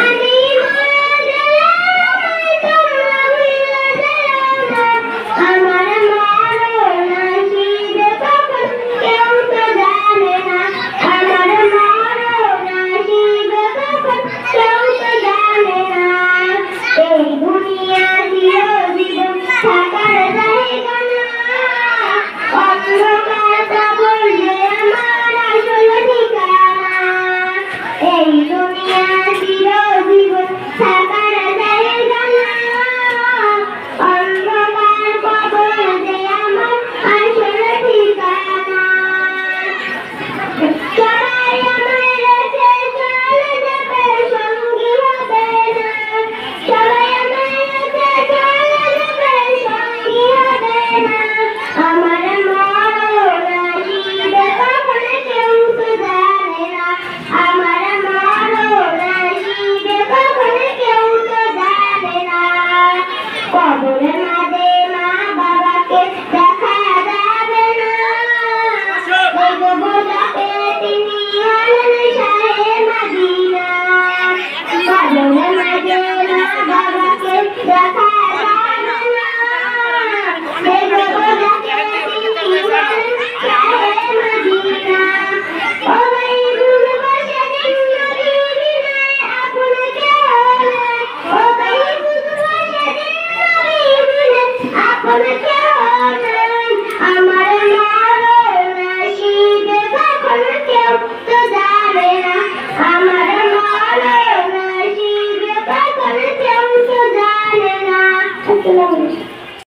আমি মারা গেলে তোমরা ভুলে যেও না, আমার মরণ আসিবে কখন কেউ তো জানে না, আমার মরণ আসিবে কখন কেউ তো জানে না। এই দুনিয়া চিরজীবন থাকার জায়গা না, অন্ধকার কবর যে আমার আসল ঠিকানা। এই দুনিয়া